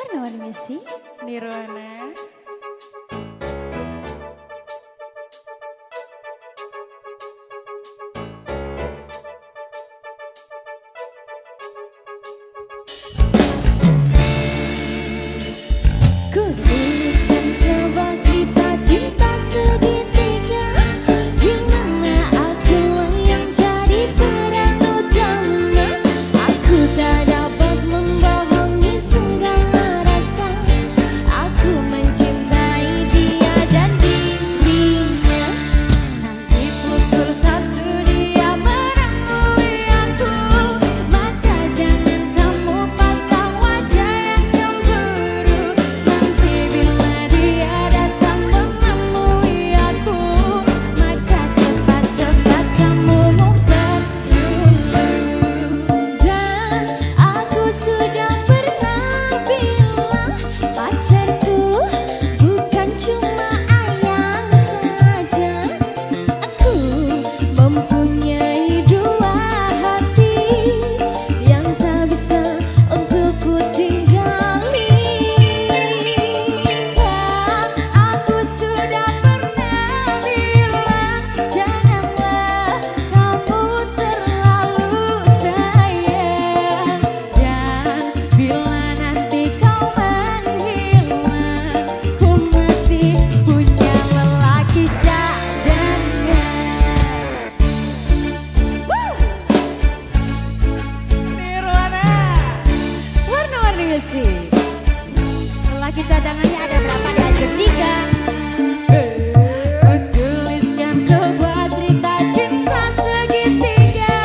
Warna-warni Messi Nirwana. Ku tuliskan sebuah cerita cinta segitiga, di mana akulah yang jadi peran utama. Aku tak dapat membohongi segala rasa. Aku mencintai dia dan dirinya. Nanti pukul 1 dia menemui aku, maka jangan kamu pasang wajah yang cemburu. Nanti bila dia datang menemui aku, maka cepat-cepat kamu ngumpet dulu. Dan aku sudah pernah bilang, pacarku bukan cuma ayang saja. Aku mempunyai dua hati yang tak bisa untuk ku tinggali. Dan aku sudah pernah bilang, janganlah kamu terlalu sayang. Dan bila nanti kau menghilang, ku masih punya lelaki cadangan. Nirwana. Warna-warni musik. Lelaki cadangannya ada berapa? Ada 3. Ku tuliskan sebuah cerita cinta segitiga,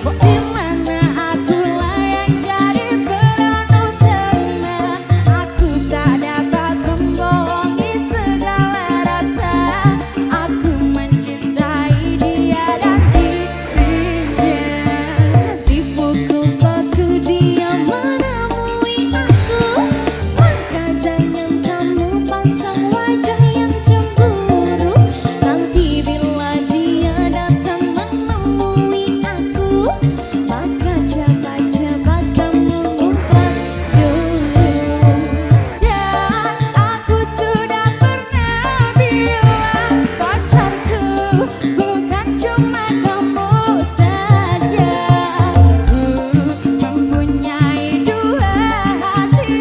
di mana akulah yang jadi peran utama. Aku tak dapat membohongi segala rasa. Aku mencintai dia dan dirinya. Di pukul 1 dia menemui aku, maka jangan kamu pasang wajah yang cemburu. Nanti bila dia datang menemui aku, maka cepat-cepat kamu ngumpet dulu. Dan aku sudah pernah bilang, pacarku bukan cuma kamu saja. Ku mempunyai dua hati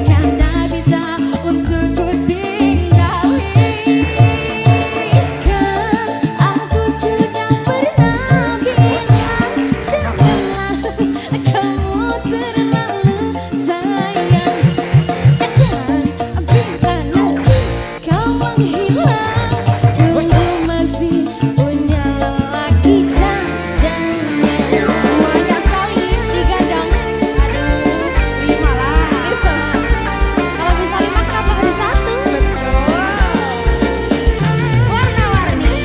yang tak bisa untuk ku tinggali. Dan aku sudah pernah bilang, janganlah kamu terlalu sayang. Dan bila nanti kau menghilang, ku masih punya lelaki cadangan. Banyak sekali 3 dong. Aduh, 5 lah. Kalau bisa 5 kenapa harus 1? Betul. Warna-warni.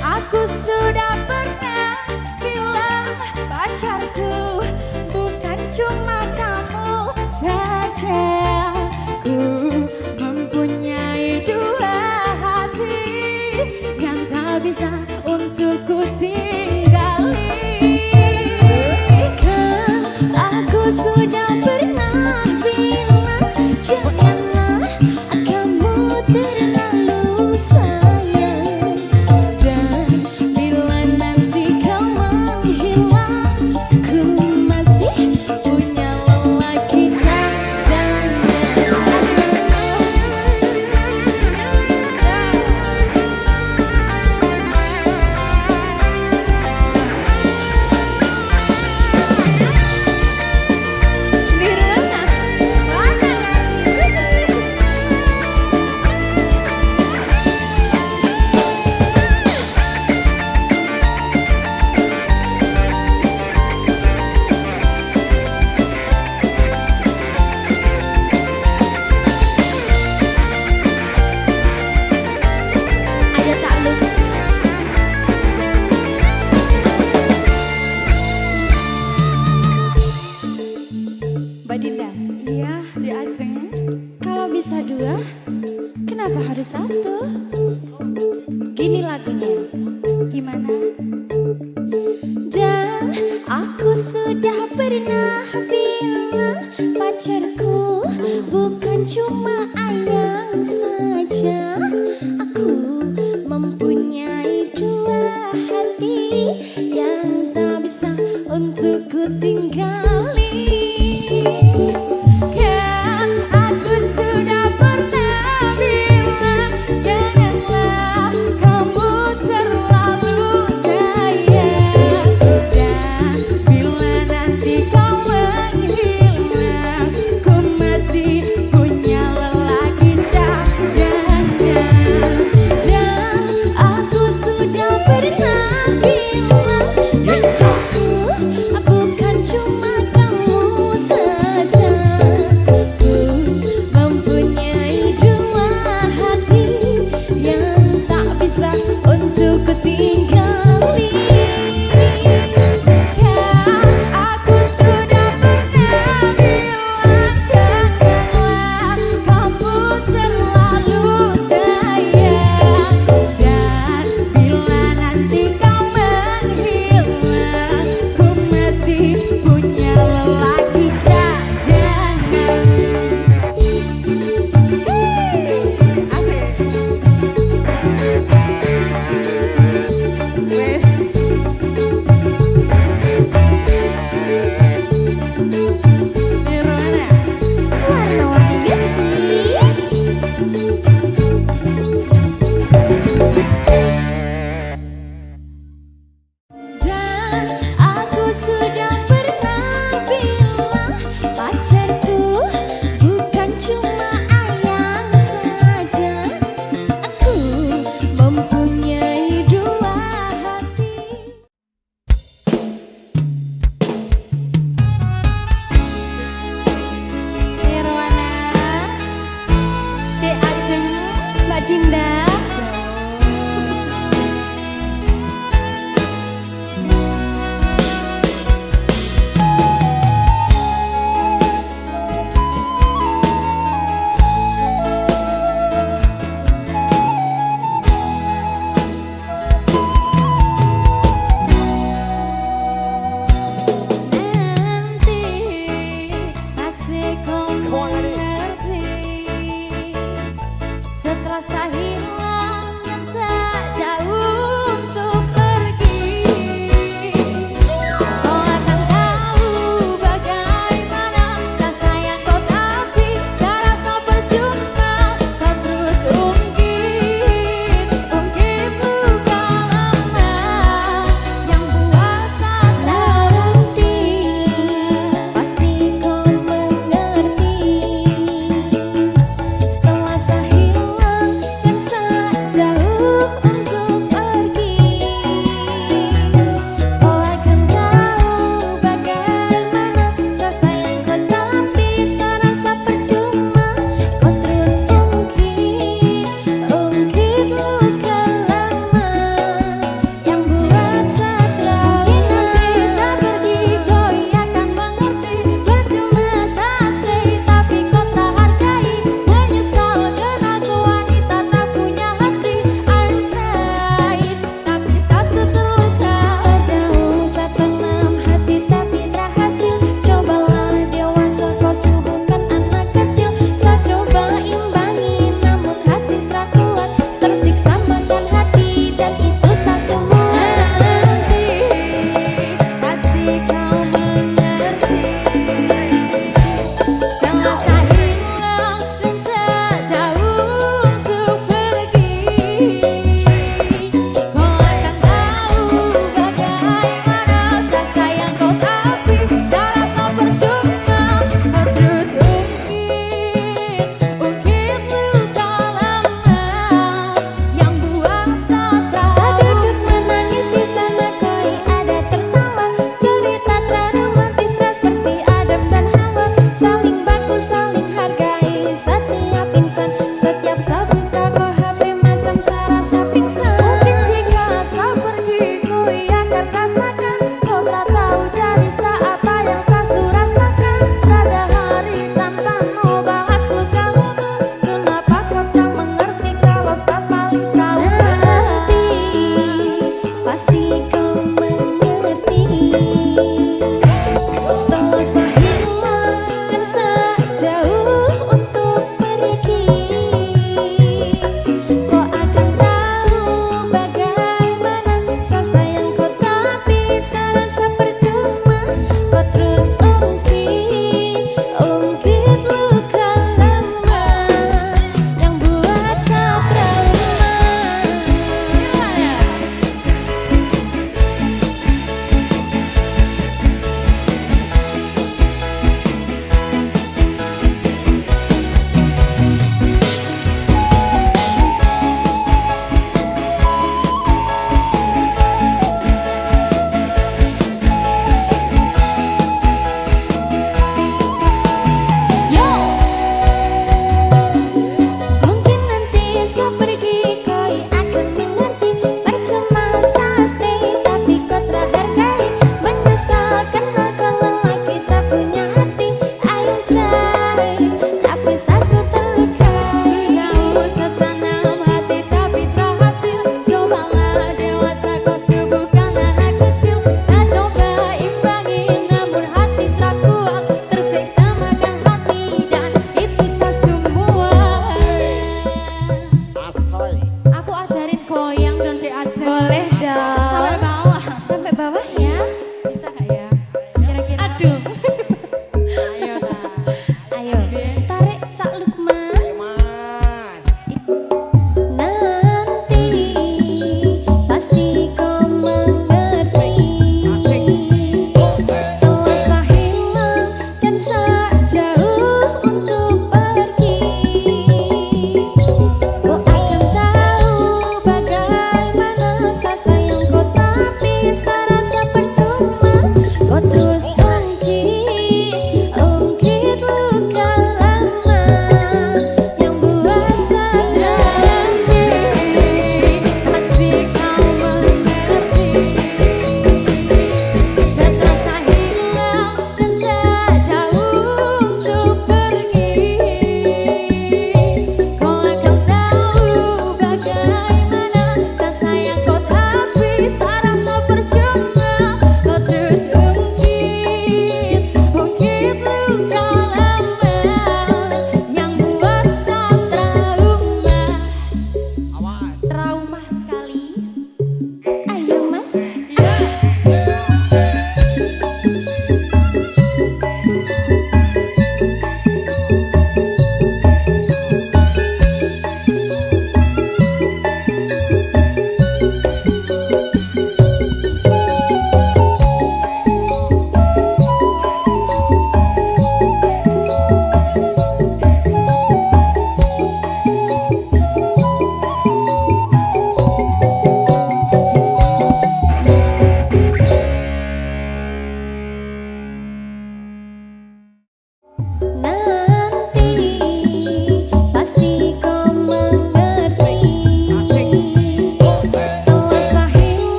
Aku sudah pernah bilang, pacarku bukan cuma kamu saja. Ku mempunyai dua hati yang tak bisa untuk ku tinggali. Dan aku sudah pernah bilang, janganlah kamu terlalu sayang. Dan bila nanti kau menghilang, ku masih punya lelaki cadangan. Kalau bisa dua, kenapa harus satu? Gini lagunya. Gimana? Dan aku sudah pernah bilang pacarku bukan cuma ayang saja. Aku mempunyai dua hati yang tak bisa untuk ku tinggali. Kan aku sudah pernah bilang janganlah kamu terlalu sayang. Dan bila nanti kau menghilang, ku masih punya lelaki cadangan.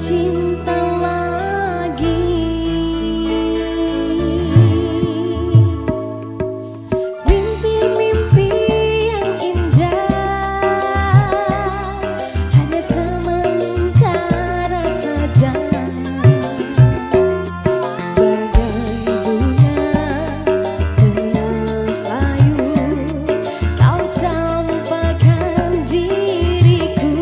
cinta lagi. Mimpi-mimpi yang indah hanya sementara saja, bagai bunga tengah layu kau campakkan diriku.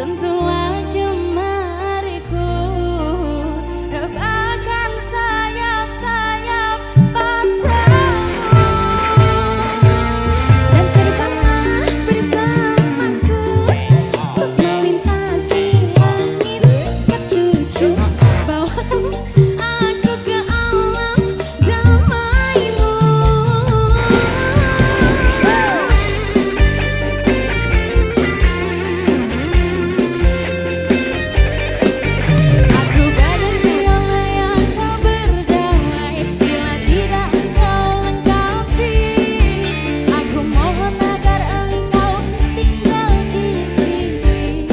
sentuhlah jemariku, rebahkan sayap-sayap padamu, dan terbanglah bersamaku untuk melintasi langit ketujuh, bawa aku ke alam damaimu. Aku bagai biola yang tak berdamai bila tidak engkau lengkapi. Aku mohon agar engkau tinggal di sini.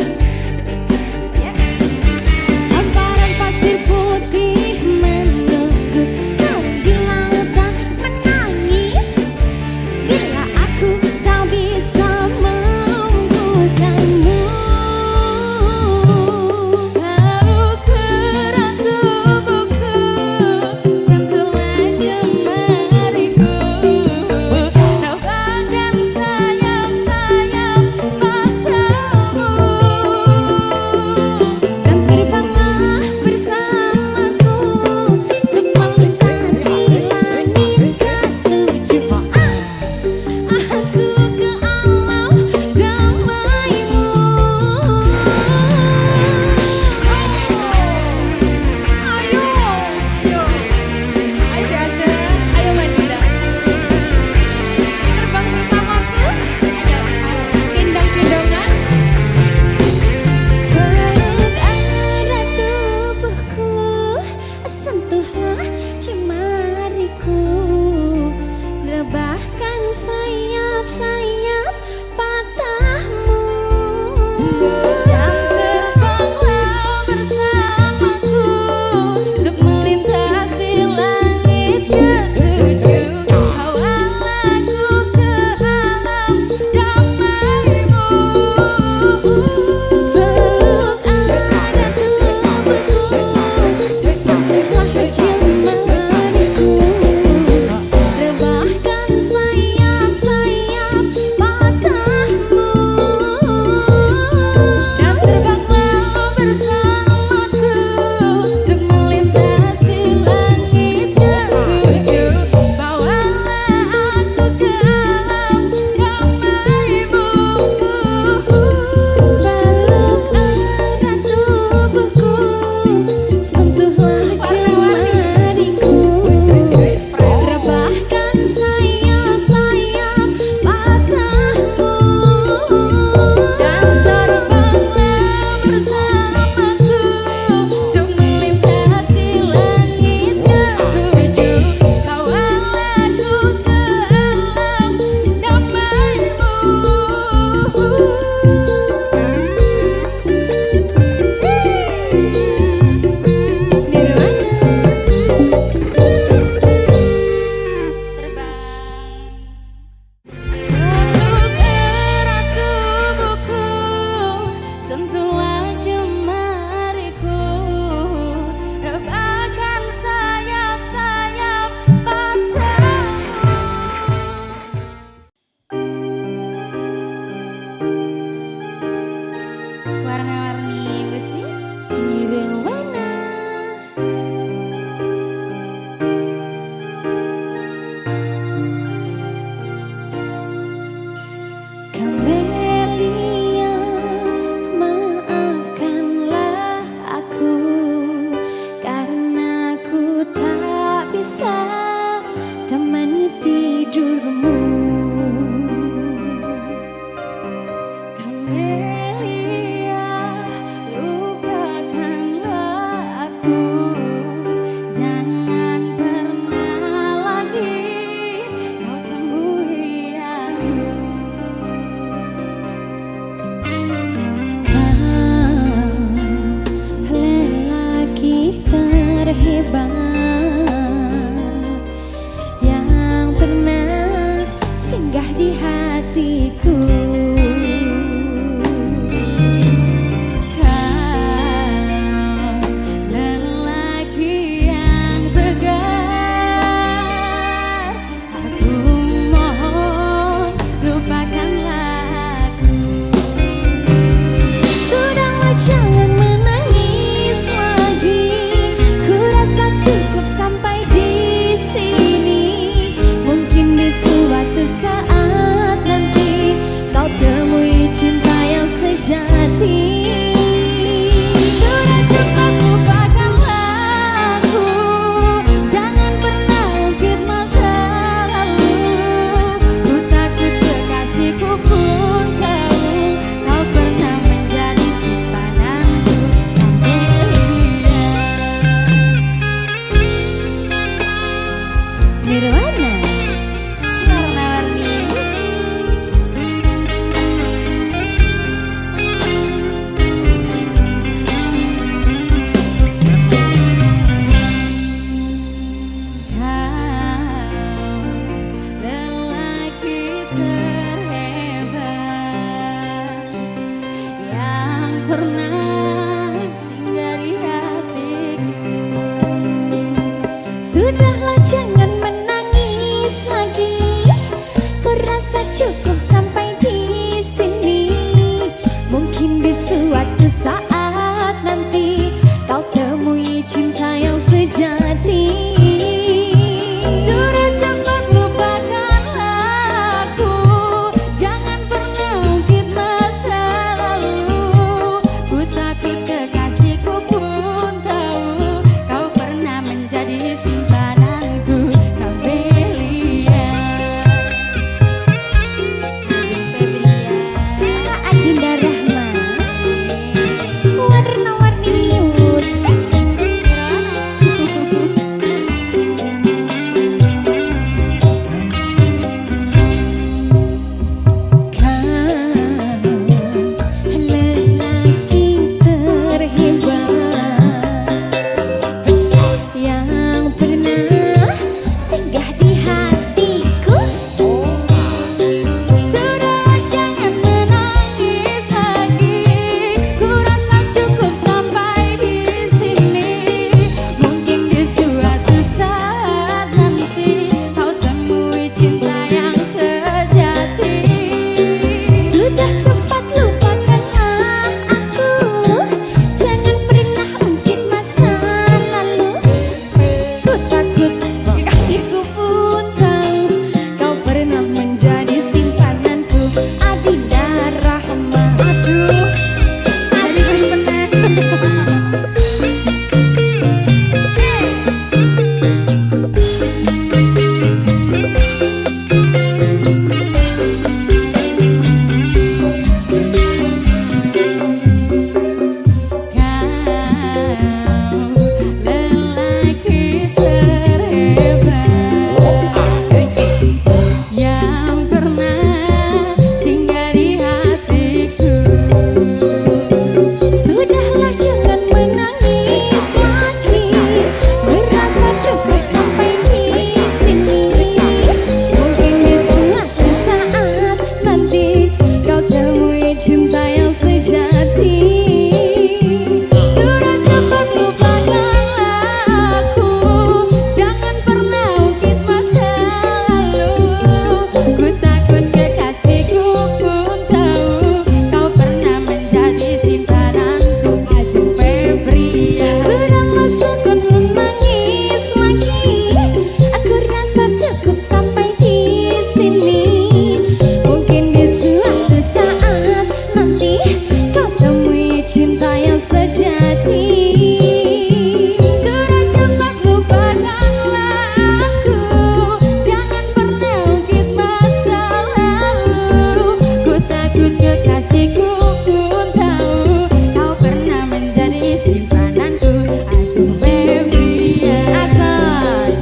Hamparan pasir putih menunggu kau di lautan menangis bila aku tak bisa melumpuhkanmu. Peluk erat tubuhku, sentuhlah jemariku, rebahkan sayap-sayap padamu, dan terbanglah bersamaku untuk melintasi langit ketujuh. Aku ke alam damaimu. Ayo, ayo diajak. Ayo Madinda, terbang bersamaku, gendong-gendongan. Peluk erat tubuhku, sentuhlah jemariku, rebahkan sayap-sayap patahmu, dan terbanglah bersamaku untuk melintasi langit ketujuh, bawalah aku ke alam damaimu. Peluk erat tubuhku, sentuhlah jemariku, rebahkan sayap-sayap padamu, dan terbanglah bersamaku untuk melintasi langit ketujuh, bawalah aku ke alam damaimu. Peluk erat tubuhku, sentuhlah jemariku, rebahkan sayap-sayap padamu, dan terbanglah bersamaku untuk melintasi langit ketujuh, bawalah aku ke alam damaimu. Peluk erat tubuhku, sentuhlah jemariku, rebahkan sayap-sayap padamu. Warna-warni besi nirwana. Kamelia, maafkanlah aku karena aku tak bisa temani tidurmu. Kamelia, cepat lupakanlah aku, jangan pernah ungkit masa lalu. Ku takut kekasihku pun tahu kau pernah menjadi simpananku, Amelia. Nirwana, warna-warni lelaki terhebat yang pernah singgah di hatiku. Sudahlah jangan menangis lagi, ku rasa cukup sampai di sini. Mungkin di suatu saat nanti kau temui cinta yang sejati. Sudah cepat lupakanlah aku, jangan pernah ungkit masa lalu. Ku takut kekasihku pun tahu kau pernah menjadi simpananku, Amelia. Kakak Adinda Rahma, warna-warni music. Lelaki terhebat yang pernah singgah di hatiku. Sudah jangan menangis lagi, ku rasa cukup sampai di sini. Mungkin di suatu saat nanti kau temui cinta yang sejati. Sudah cepat lupakanlah aku, jangan pernah ungkit masa lalu. Ku takut kekasihku pun tahu kau pernah menjadi simpananku, Adinda Rahma. Aduh, jadi bener. Lelaki terhebat yang pernah singgah di hatiku. Sudahlah jangan menangis lagi, merasa cukup sampai di sini. Mungkin di suatu saat nanti kau temui cinta yang sejati. Sudah cepat lupakanlah aku, jangan pernah ungkit masa lalu. Ku takut kekasihku pun tahu kau pernah menjadi simpananku, Aju Febria. Sudahlah jangan menangis lagi, aku rasa cukup sampai di sini. Mungkin di suatu saat nanti kau temui cinta yang sejati. Sudah cepat lupakanlah aku, jangan pernah ungkit masa lalu. Ku takut kekasihku pun tahu kau pernah menjadi simpananku, Aju Febria. Asal,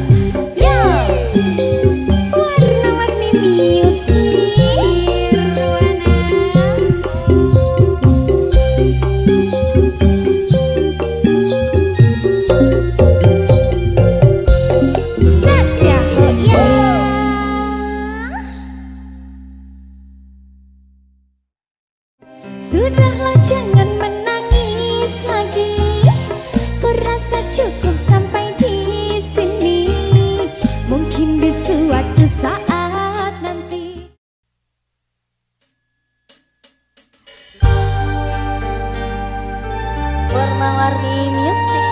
yo, warna-warni music. Caca, oh iya. Sudahlah jangan menangis lagi, ku rasa cukup sampai di sini. Mungkin di suatu saat nanti. Warna-warni music.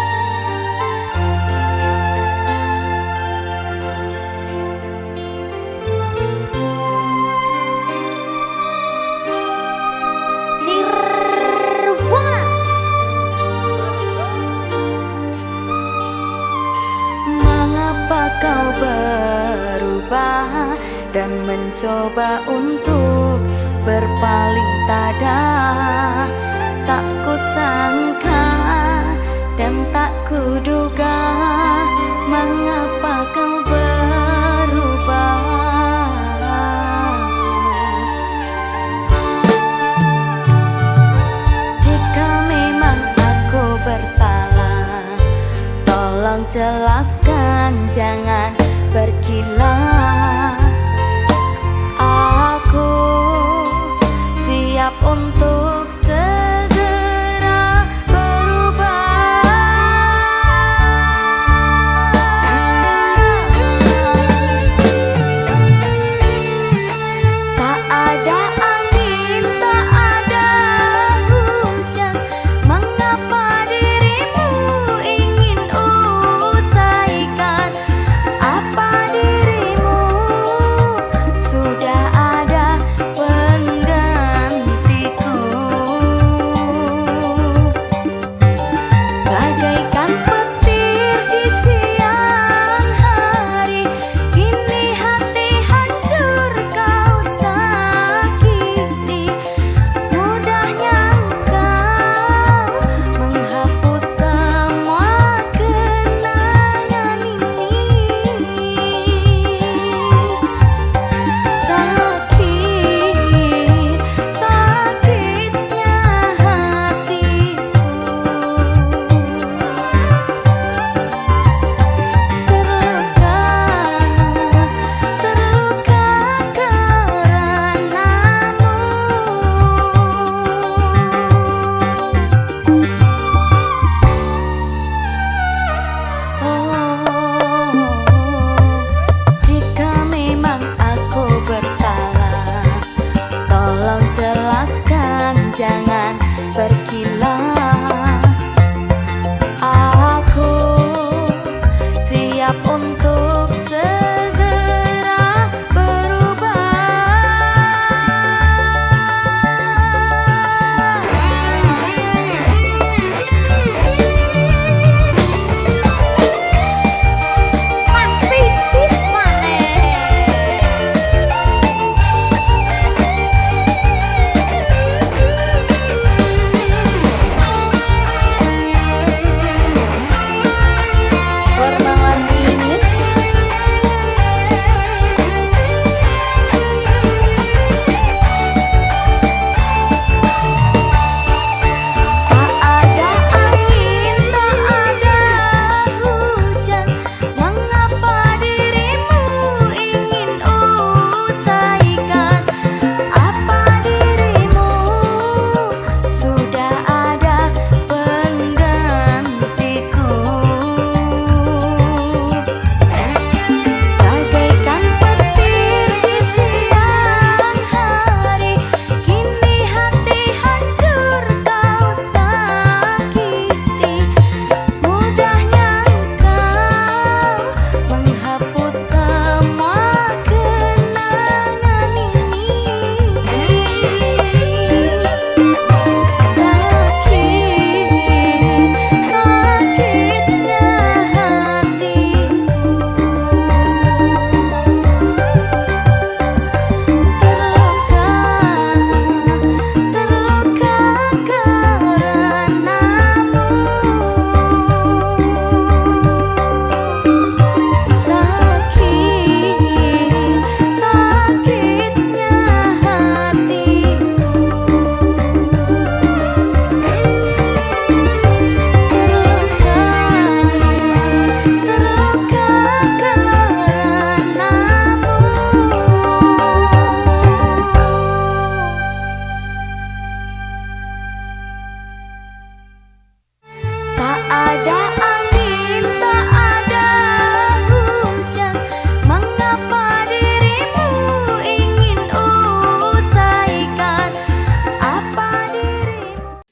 Nirwana. dan mencoba untuk berpaling tada. Tak kusangka dan tak kuduga mengapa kau berubah. Jika memang aku bersalah, tolong jelaskan, jangan berkilah. Aku siap untuk segera berubah. Tak ada angin, tak ada hujan, mengapa dirimu ingin usaikan? Apa dirimu sudah ada penggantiku? Bagaikan petir di siang hari, kini hati hancur kau sakiti. Mudahnya engkau menghapus semua kenangan ini. Sakitnya hatiku, terluka karanamu. Jika memang aku bersalah, tolong jelaskan, jangan berkilah. Aku siap untuk segera berubah. Mas Ritis maneh. Warna-warni tak ada angin, tak ada hujan, mengapa dirimu ingin usaikan? Apa dirimu sudah ada penggantiku? Bagaikan petir di siang hari, kini hati hancur kau sakiti. Mudahnya engkau menghapus semua kenangan ini. Sakitnya hatiku, terluka karanamu. Sakitnya hatiku, terluka karanamu. Tak ada angin, tak ada hujan, mengapa dirimu ingin usaikan? Apa dirimu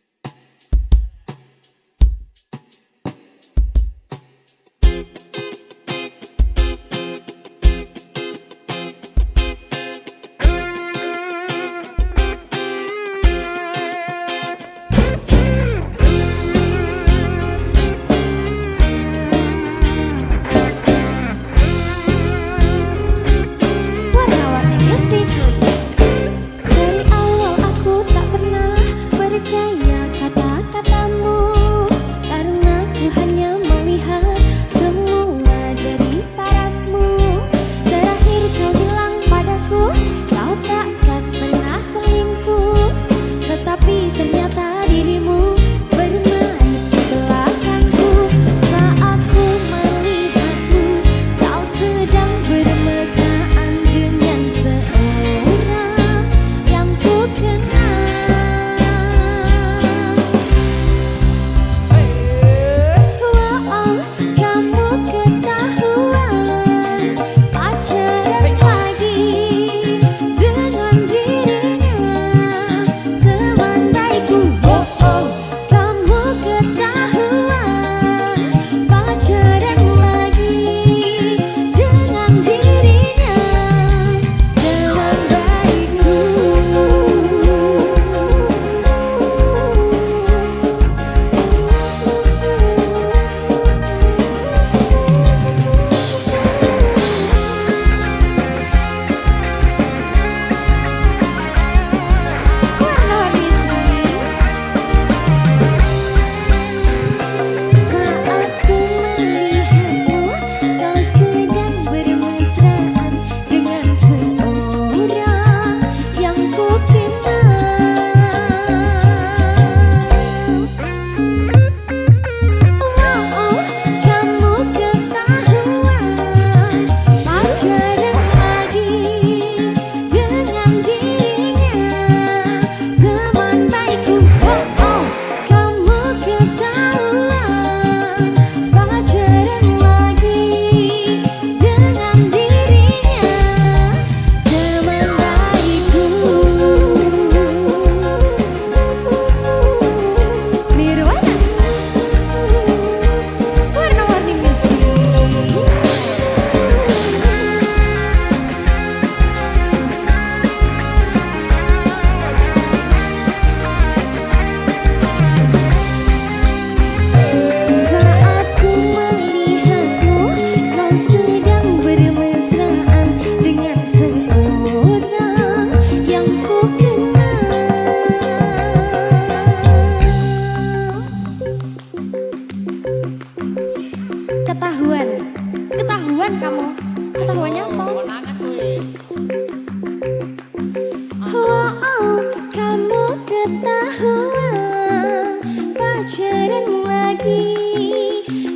pacaran lagi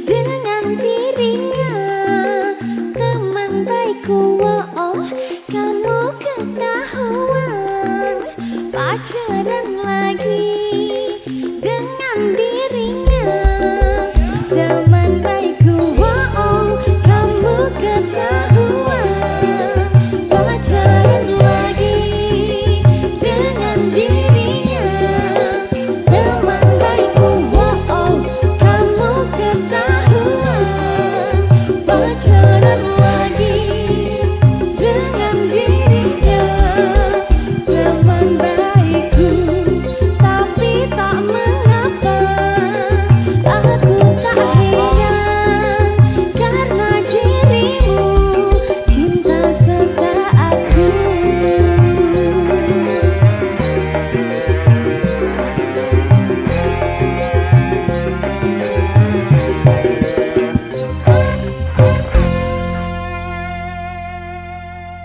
dengan dirinya. Teman baikku, oh kamu ketahuan pacaran lagi dengan dirinya. Teman baikku, oh kamu ketahuan pacaran lagi dengan dirinya. Teman baikku, oh kamu ketahuan pacaran lagi dengan dirinya. Teman baikku, tapi tak mengapa aku tak heran karena dirimu cinta sesaatku.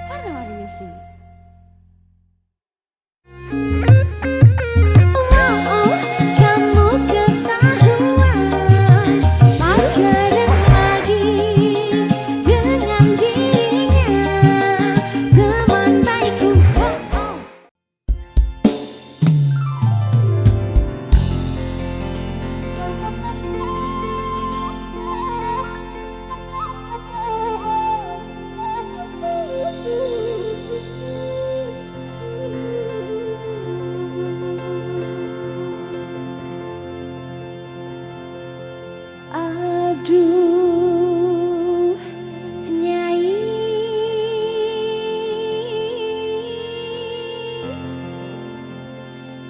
Warna-warni sih. Oh, kamu ketahuan pacaran lagi dengan dirinya. Teman baikku, oh. Aduh, Nyai,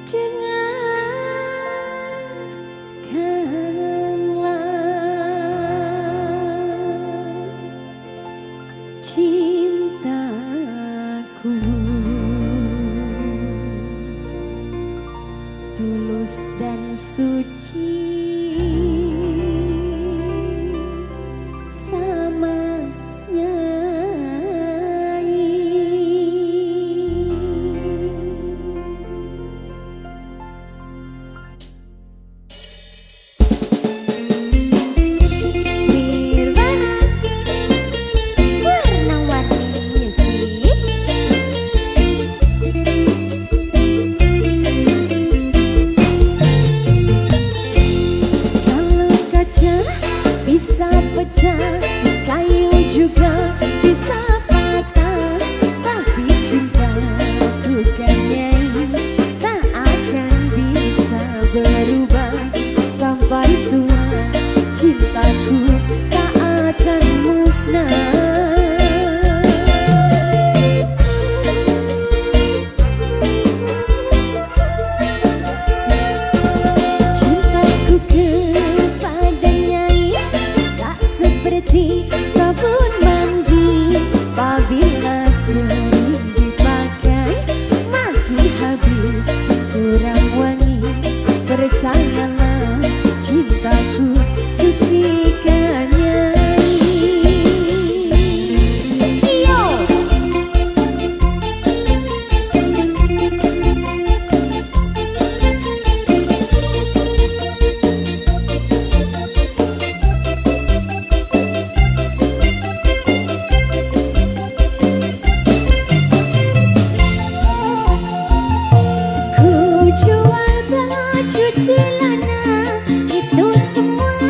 dengarkanlah cintaku tulus dan suci sama Nyai. Nirvana, warna-warni musik. Kalau kaca bisa pecah, kayu juga bisa patah, tapi cinta bukan Nyai tak akan bisa berubah sampai tua. Cintaku tak akan musnah. Cintaku kepada Nyai tak seperti sabun mandi, apabila sering dipakai makin habis kurang wangi. Percayalah cintaku sucikan Nyai. Yo. Ku jual baju celana itu semua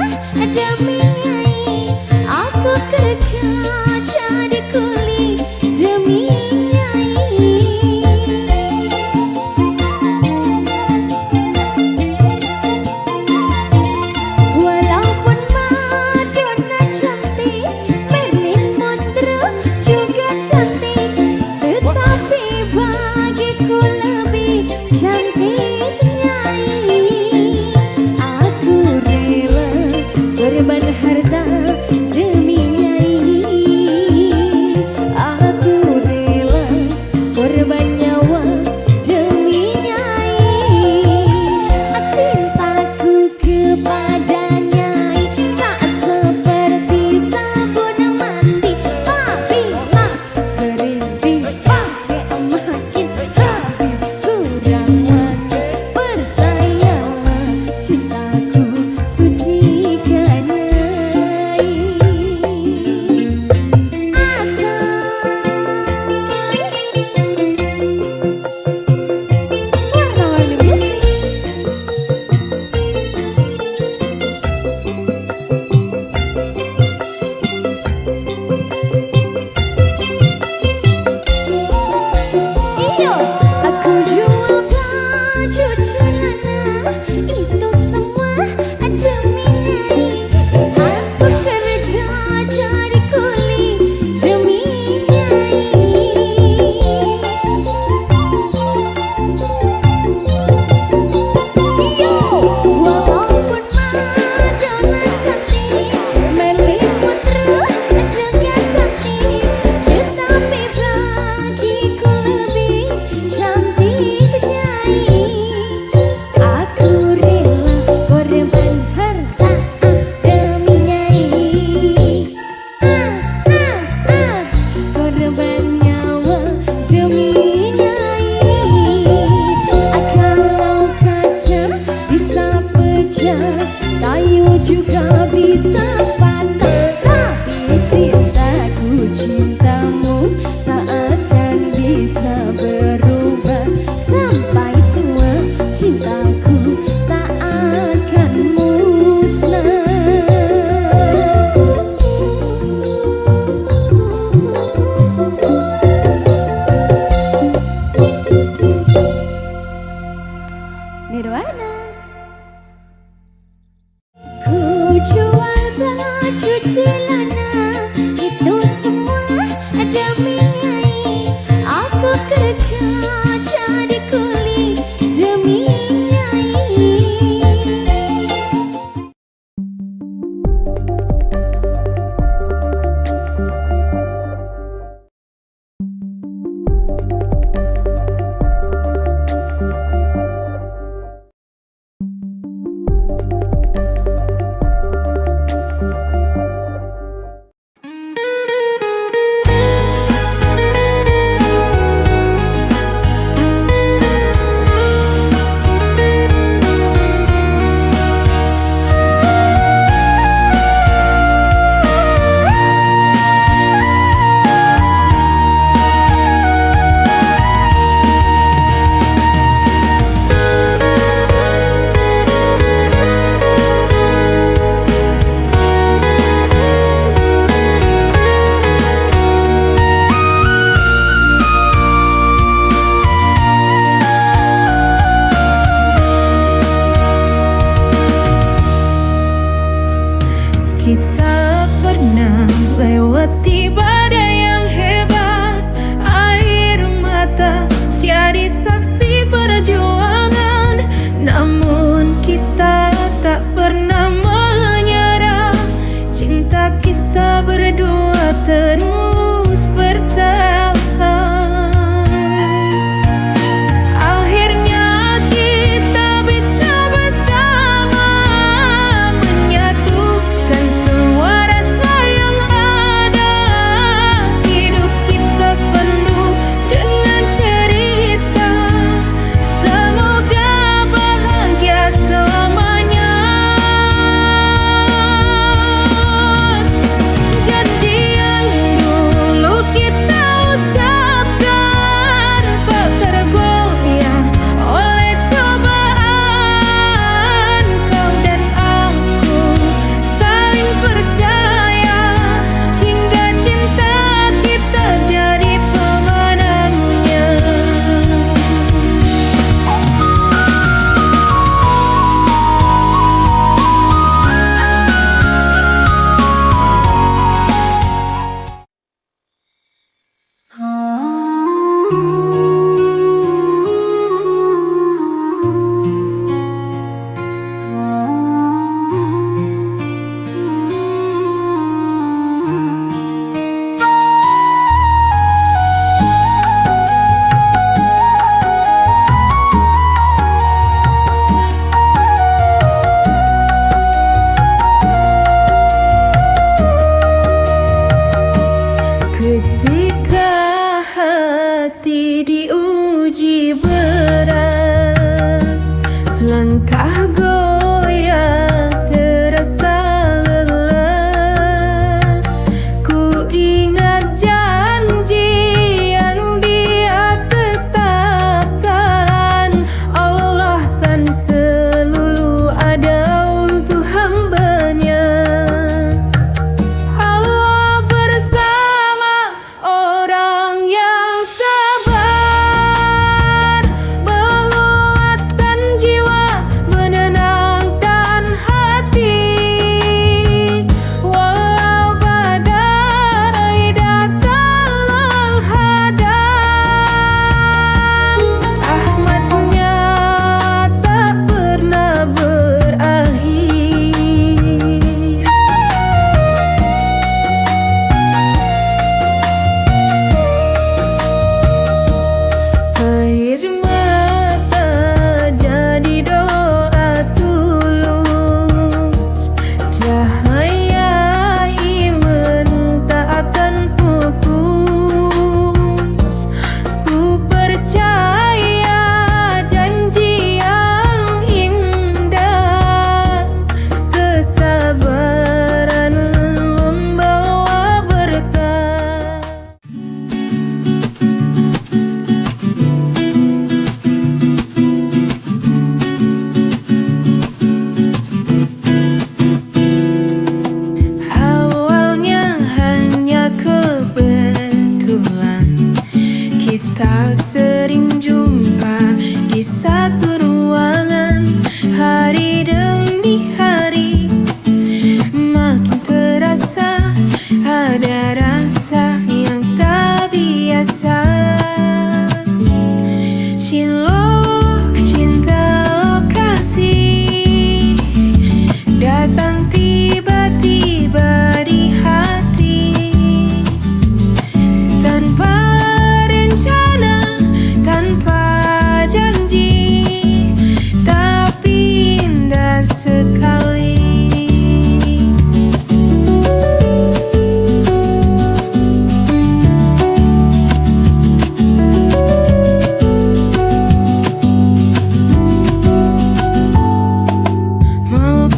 bijak, kayu juga bisa patah. Tapi cintaku, cintamu tak akan bisa berubah. Sampai tua cintaku tak akan musnah. Nirwana. Ku jual baju celana, itu semua demi Nyai. Aku kerja jadi kuli demi Nyai.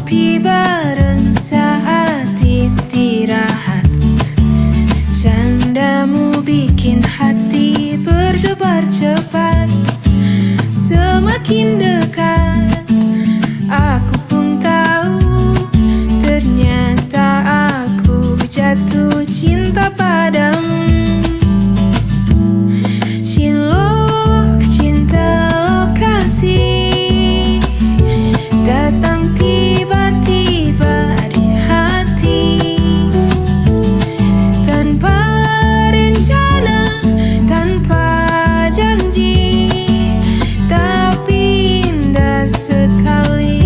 ngopi bareng saat istirahat. Candamu bikin hati berdebar cepat. Semakin dekat, aku pun tahu ternyata aku jatuh cinta padamu. Cilok cinta lokasi datang tiba-tiba di hati, tanpa rencana, tanpa janji, tapi indah sekali.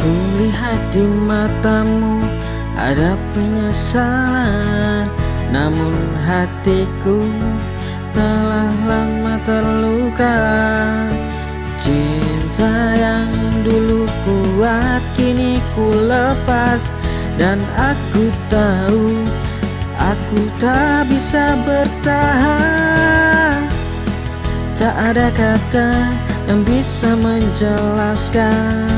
Kulihat di matamu ada penyesalan, namun hatiku telah lama terluka. Cinta yang dulu kuat kini ku lepas, dan aku tahu aku tak bisa bertahan. Tak ada kata yang bisa menjelaskan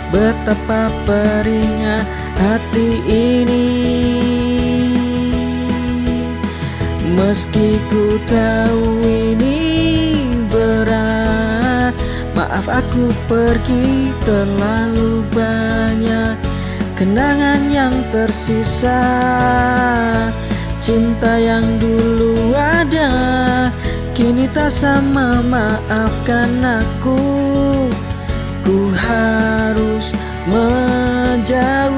betapa perihnya hati ini. Meski ku tahu ini berat, maaf aku pergi, terlalu banyak kenangan yang tersisa. Cinta yang dulu ada kini tak sama, maafkan aku. Ku harus menjauh.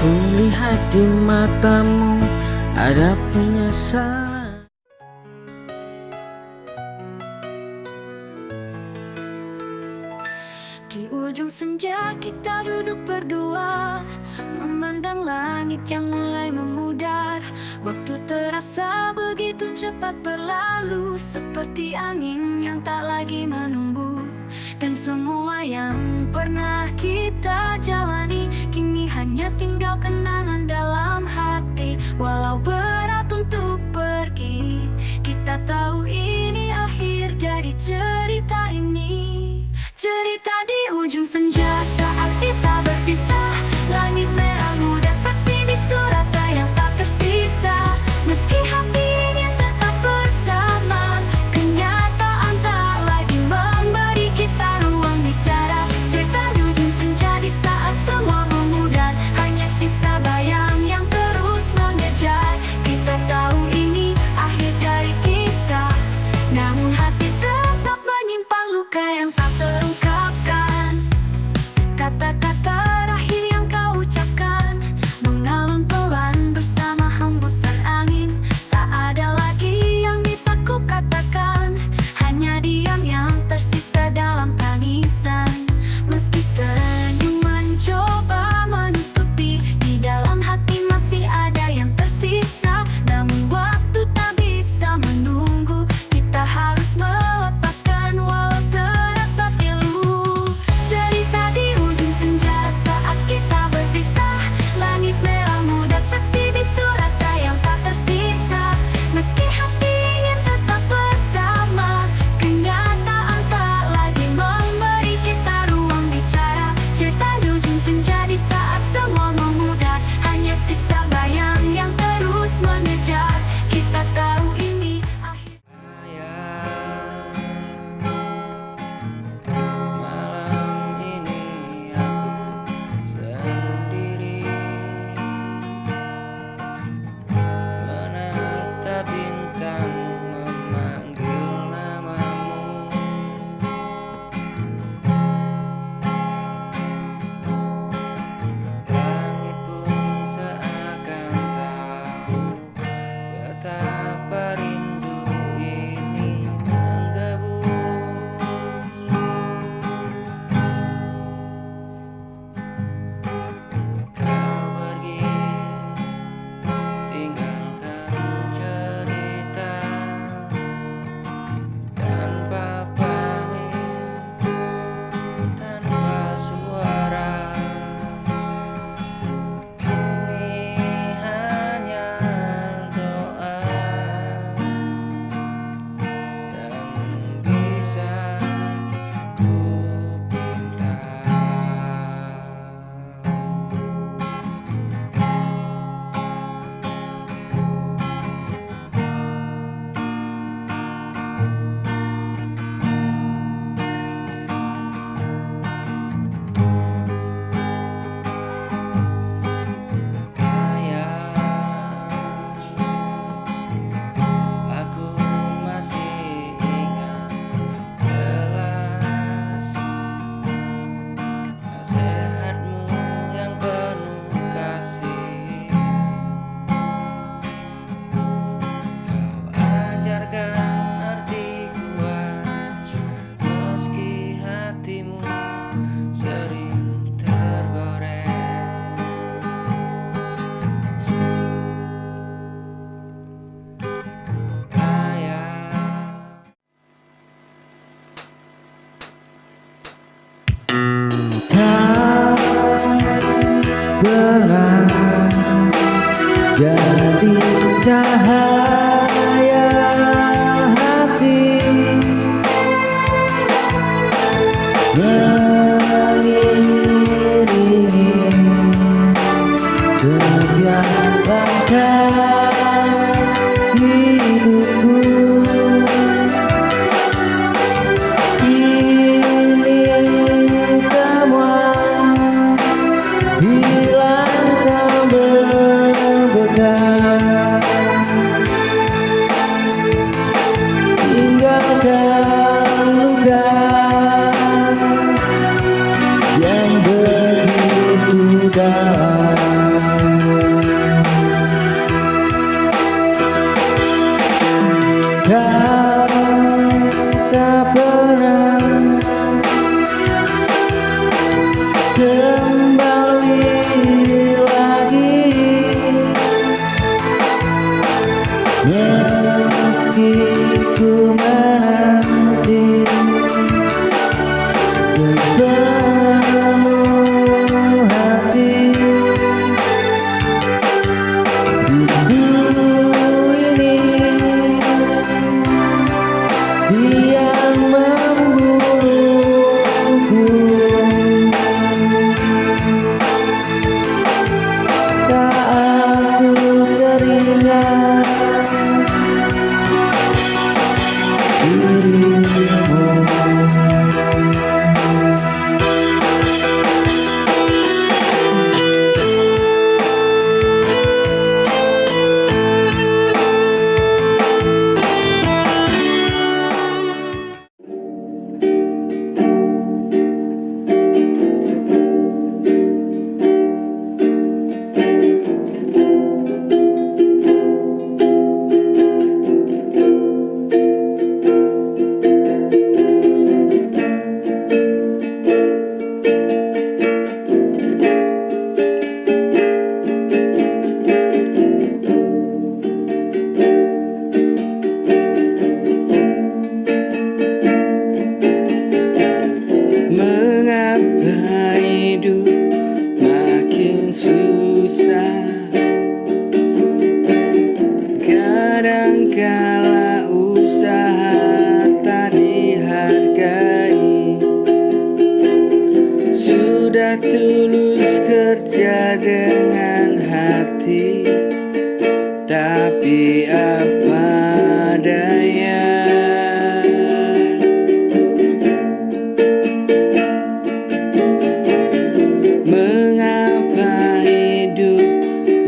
Kulihat di matamu ada penyesalan. Di ujung senja kita duduk berdua, memandang langit yang mulai memudar. Waktu terasa begitu cepat berlalu, seperti angin yang tak lagi menunggu. Dan semua yang pernah kita jalani kini hanya tinggal kenangan dalam hati. Walau berat untuk pergi, kita tahu ini akhir dari cerita ini. Cerita di ujung senja saat kita berpisah, langit merah muda saksi bisu rasa yang tak tersisa. Meski hati ingin tetap bersama, kenyataan tak lagi memberi kita ruang bicara. Cerita tak pernah kembali lagi, meski ku menanti sepenuh hati. Yang membunuhku saat ku teringat dirimu. Mengapa hidup makin susah? Kadangkala usaha tak dihargai. Sudah tulus kerja dengan hati, tapi apa daya. Mengapa hidup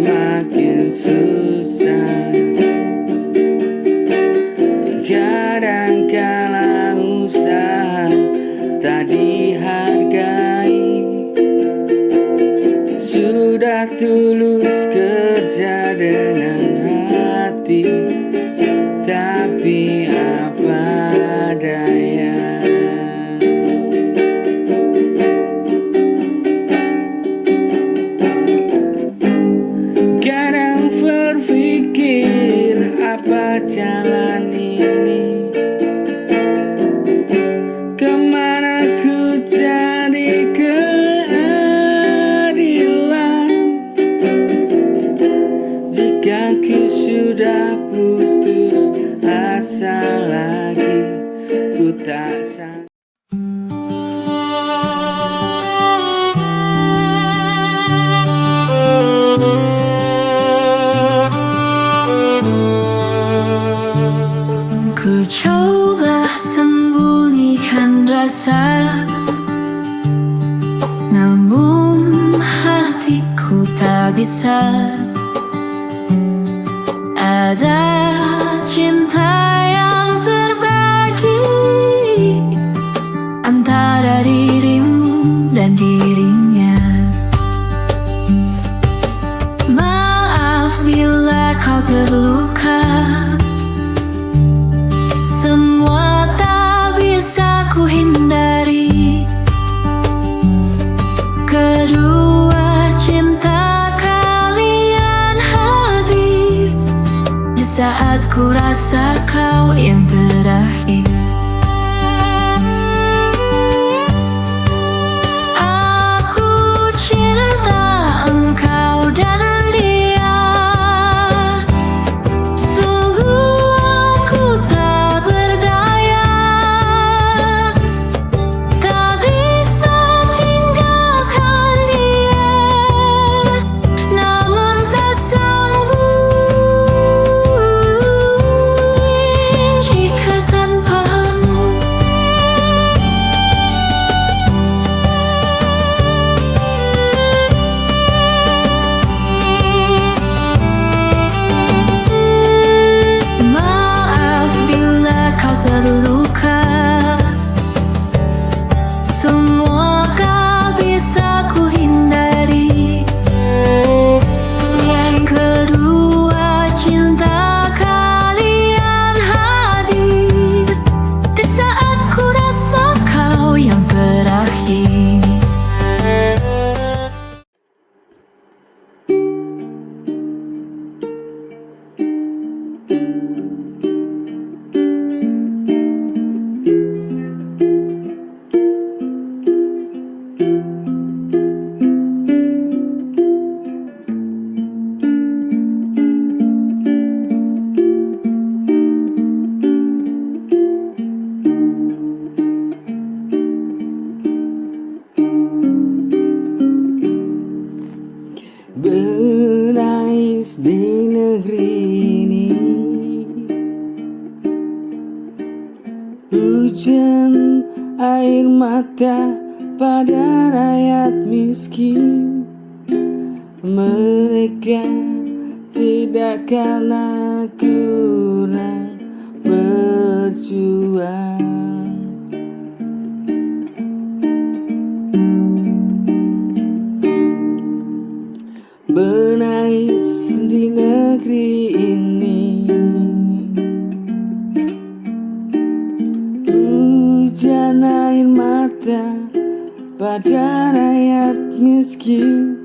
makin susah? Kadangkala usaha tak dihargai. Sudah tulus kerja dengan hati, tapi apa daya. Kadang berpikir apa jalan ini, kemana ku cari keadilan, jika ku sudah putus asa lagi, ku tak sanggup. Ku coba sembunyikan rasa, namun hatiku tak bisa. Ada cinta yang terbagi antara dirimu dan dirinya. Maaf bila kau terluka, semua tak bisa ku hindari. Kedua cinta kalian hadir di saat ku rasa kau yang terakhir. Aku cinta engkau dan dia, sungguh aku tak berdaya, tak bisa tinggalkan dia, namun tak sanggup jika tanpa di negeri ini. Hujan air mata pada rakyat miskin. Mereka tidak karena kurang berjuang. Menangis di negeri ini. Hujan air mata pada rakyat miskin,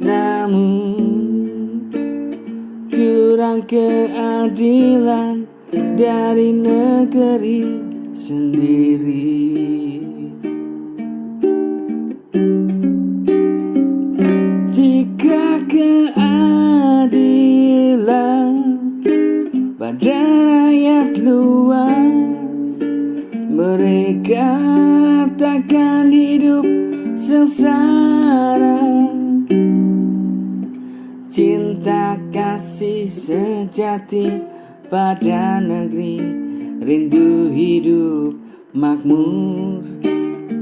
namun kurang keadilan dari negeri sendiri. Jika keadilan pada rakyat luas, mereka takkan hidup sengsara. Cinta kasih sejati pada negeri, rindu hidup makmur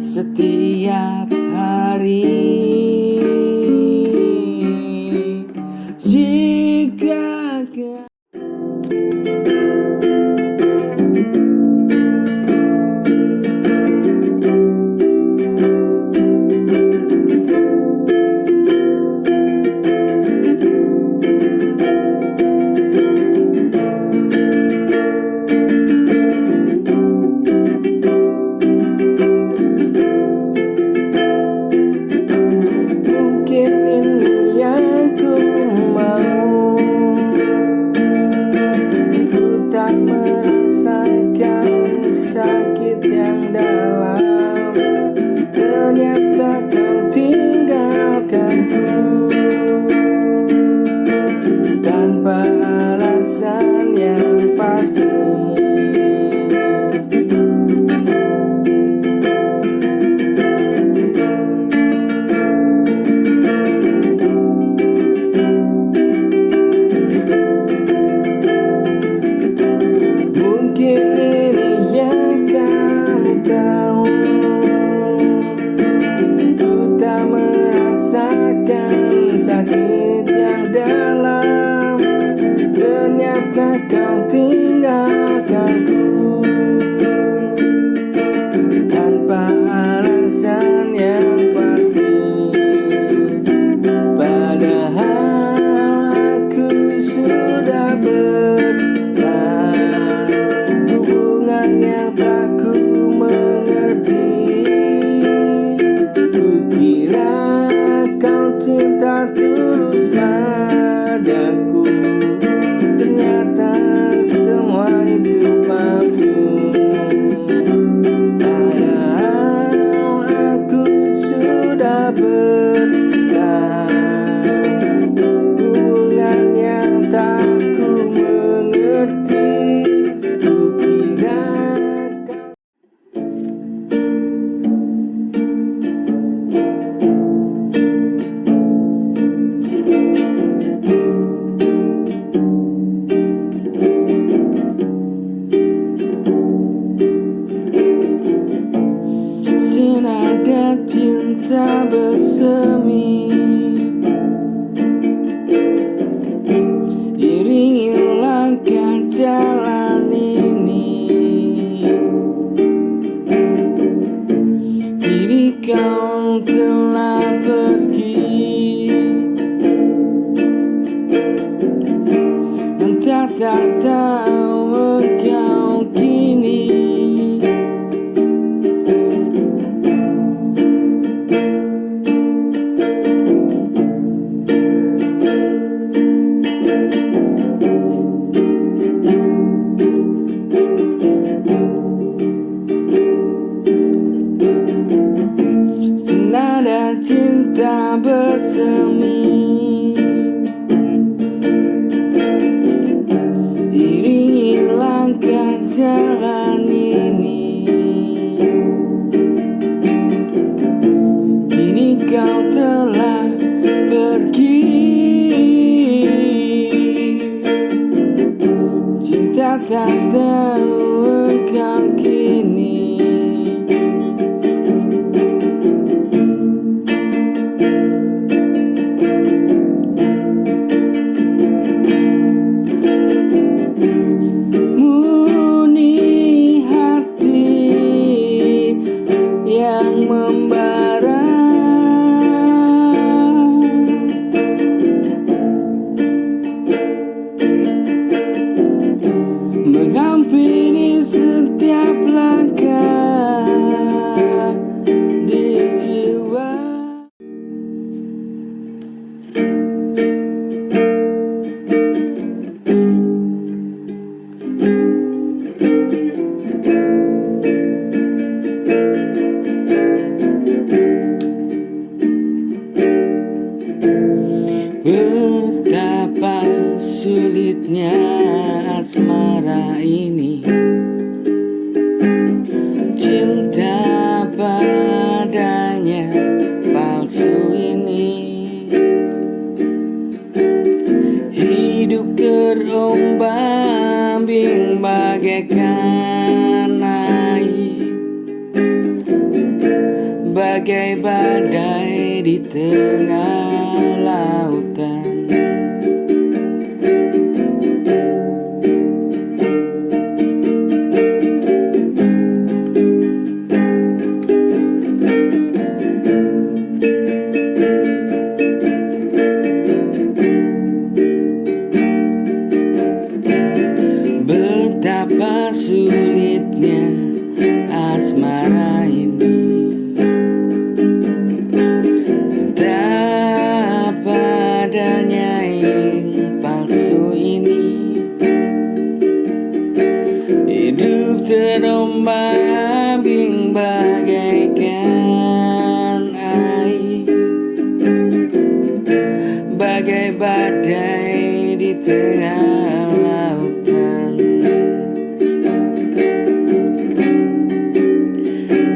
setiap hari. Jika mungkin ini yang ku mau, ku tak merasakan sakit yang dalam. Ternyata kau tinggalkanku tanpa alasan yang pasti. Mungkin ini yang kamu tahu, ku tak merasakan sakit yang dalam. Ternyata kau tinggalkanku tanpa alasan yang pasti. Padahal aku sudah bertahan hubungan yang tak ku mengerti. Kukira kau cinta tulus padaku, ternyata semua itu palsu. Padahal aku sudah bertahan hubungan yang tak ku mengerti. Kukira kau senada cinta bersemi, iringi langkah jalan ini. Kini kau telah pergi, entah tak tahu kau kini. Senada cinta bersemi, iringi langkah jalan ini. Kini kau telah pergi, tak tahu engkau kini murni hati yang membara, menghampiri setiap langkah di jiwa. Betapa sulitnya asmara ini, cinta padanya palsu ini. Hidup terombang-ambing bagaikan air, bagai badai di tengah lautan. Betapa sulitnya asmara ini, cinta padanya yang palsu ini. Hidup terombang-ambing bagaikan air, bagai badai di tengah lautan.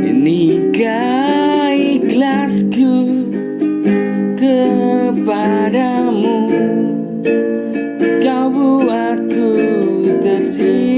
Inikah ikhlasku kepadamu, kau buatku tersirat